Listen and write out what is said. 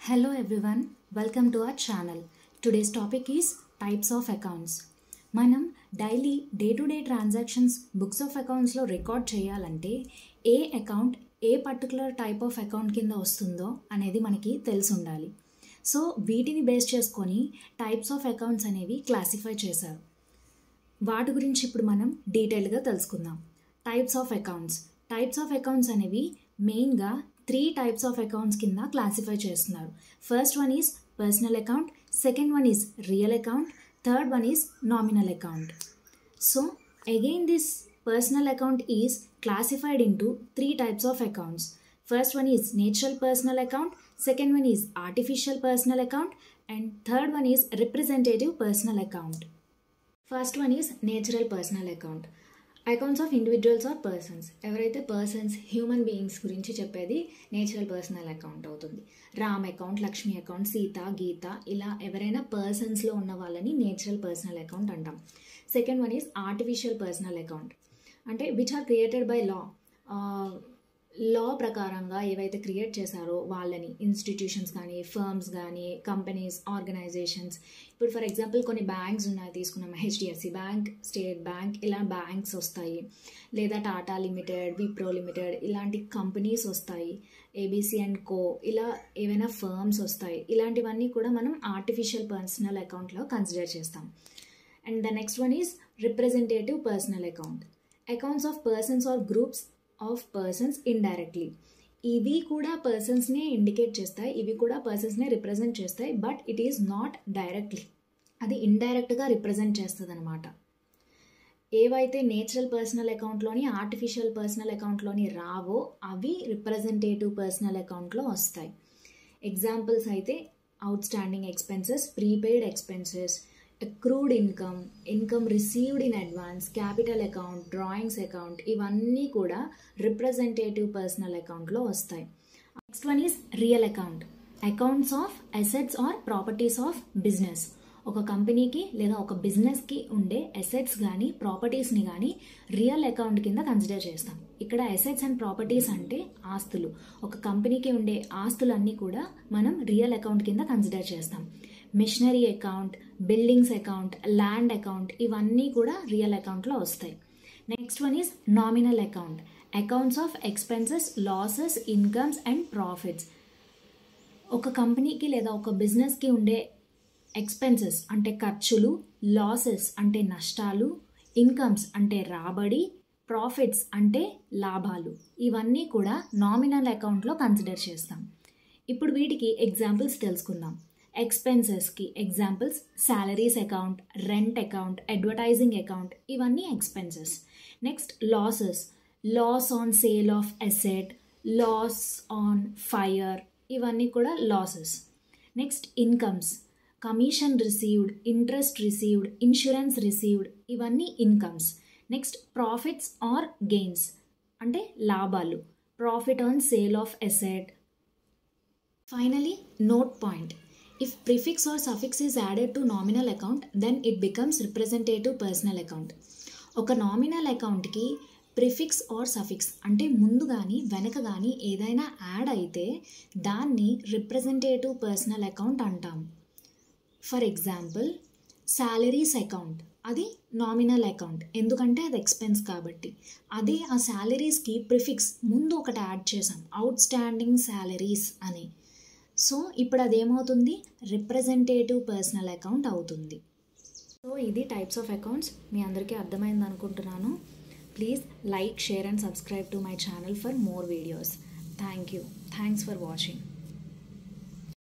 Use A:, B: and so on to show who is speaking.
A: Hello everyone, welcome to our channel. Today's topic is types of accounts. మనం daily day to day transactions books of అకౌంట్స్లో record చేయాలంటే ఏ account ఏ particular type of account కింద వస్తుందో అనేది మనకి తెలిసి ఉండాలి. సో వీటిని బేస్ చేసుకొని టైప్స్ ఆఫ్ అకౌంట్స్ అనేవి క్లాసిఫై చేశారు. వాటి గురించి ఇప్పుడు మనం డీటెయిల్గా తెలుసుకుందాం. టైప్స్ ఆఫ్ అకౌంట్స్ అనేవి మెయిన్గా 3 types of accounts కింద క్లాసిఫై చేస్తున్నారు. First one is personal account, second one is real account, third one is nominal account. So again this personal account is classified into 3 types of accounts. First one is natural personal account, second one is artificial personal account, and third one is representative personal account. First one is natural personal account. Accounts of individuals or persons. ఎవరైతే persons human beings గురించి చెప్పేది natural personal account అవుతుంది. Ram account, Lakshmi account, Sita, Gita ఇలా ఎవరైనా పర్సన్స్లో ఉన్న వాళ్ళని natural personal account అంటాం. Second one is artificial personal account, అంటే which are created by law ప్రకారంగా ఏవైతే క్రియేట్ చేశారో వాళ్ళని, ఇన్స్టిట్యూషన్స్ కానీ, ఫర్మ్స్ కానీ, కంపెనీస్, ఆర్గనైజేషన్స్. ఇప్పుడు ఫర్ ఎగ్జాంపుల్ కొన్ని బ్యాంక్స్ ఉన్నాయి, తీసుకున్నాం హెచ్డిఎఫ్సి బ్యాంక్, స్టేట్ బ్యాంక్, ఇలా బ్యాంక్స్ వస్తాయి. లేదా టాటా లిమిటెడ్, విప్రో లిమిటెడ్ ఇలాంటి కంపెనీస్ వస్తాయి. ఏబీసీ అండ్ కో ఇలా ఏవైనా ఫర్మ్స్ వస్తాయి. ఇలాంటివన్నీ కూడా మనం ఆర్టిఫిషియల్ పర్సనల్ అకౌంట్లో కన్సిడర్ చేస్తాం. And the next one is representative personal account. Accounts of persons or groups of persons indirectly. ఇవి కూడా పర్సన్స్నే ఇండికేట్ చేస్తాయి, ఇవి కూడా పర్సన్స్నే రిప్రజెంట్ చేస్తాయి, but it is not directly, అది ఇండైరెక్ట్గా రిప్రజెంట్ చేస్తుంది అనమాట. ఏవైతే నేచురల్ పర్సనల్ అకౌంట్లోని, ఆర్టిఫిషియల్ పర్సనల్ అకౌంట్లోని రావో అవి రిప్రజెంటేటివ్ పర్సనల్ అకౌంట్లో వస్తాయి. ఎగ్జాంపుల్స్ అయితే out standing expenses, prepaid expenses, accrued income received in advance, capital account, drawings account ఇవన్నీ కూడా రిప్రజెంటేటివ్ పర్సనల్ అకౌంట్లో వస్తాయి. Next one is real account. Accounts of assets or properties of business. ఒక కంపెనీకి లేదా ఒక బిజినెస్కి ఉండే అసెట్స్ కానీ ప్రాపర్టీస్ని కానీ రియల్ అకౌంట్ కింద కన్సిడర్ చేస్తాం. ఇక్కడ అసెట్స్ అండ్ ప్రాపర్టీస్ అంటే ఆస్తులు. ఒక కంపెనీకి ఉండే ఆస్తులన్నీ కూడా మనం రియల్ అకౌంట్ కింద కన్సిడర్ చేస్తాం. Machinery account, buildings account, land account ఇవన్నీ కూడా రియల్ అకౌంట్లో వస్తాయి. Next one is nominal account. Accounts of expenses, losses, incomes and profits. ఒక కంపెనీకి లేదా ఒక బిజినెస్కి ఉండే ఎక్స్పెన్సెస్ అంటే ఖర్చులు, లాసెస్ అంటే నష్టాలు, ఇన్కమ్స్ అంటే రాబడి, ప్రాఫిట్స్ అంటే లాభాలు, ఇవన్నీ కూడా నామినల్ అకౌంట్లో కన్సిడర్ చేస్తాం. ఇప్పుడు వీటికి ఎగ్జాంపుల్స్ తెలుసుకుందాం. ఎక్స్పెన్సెస్కి examples salaries account, rent account, advertising account ఇవన్నీ expenses. Next losses, loss on sale of asset, loss on fire ఇవన్నీ కూడా losses. Next incomes, commission received, interest received, insurance received ఇవన్నీ incomes. Next profits or gains అంటే లాభాలు, profit on sale of asset. Finally note point. If prefix or suffix is added to nominal account, then it becomes representative personal account. ఒక nominal అకౌంట్కి prefix are suffix అంటే ముందు కానీ వెనక కానీ ఏదైనా యాడ్ అయితే దాన్ని రిప్రజెంటేటివ్ పర్సనల్ అకౌంట్ అంటాం. ఫర్ ఎగ్జాంపుల్ శాలరీస్ అకౌంట్, అది నామినల్ అకౌంట్ ఎందుకంటే అది ఎక్స్పెన్స్ కాబట్టి. అదే ఆ శాలరీస్కి ప్రిఫిక్స్ ముందు ఒకటి యాడ్ చేసాం, అవుట్ స్టాండింగ్ శాలరీస్ అని. సో ఇప్పుడు అదేమవుతుంది, రిప్రజెంటేటివ్ పర్సనల్ అకౌంట్ అవుతుంది. సో ఇది టైప్స్ ఆఫ్ అకౌంట్స్. మీ అందరికీ అర్థమైంది అనుకుంటున్నాను. Please like, share and subscribe to my channel for more videos. Thank you. Thanks for watching.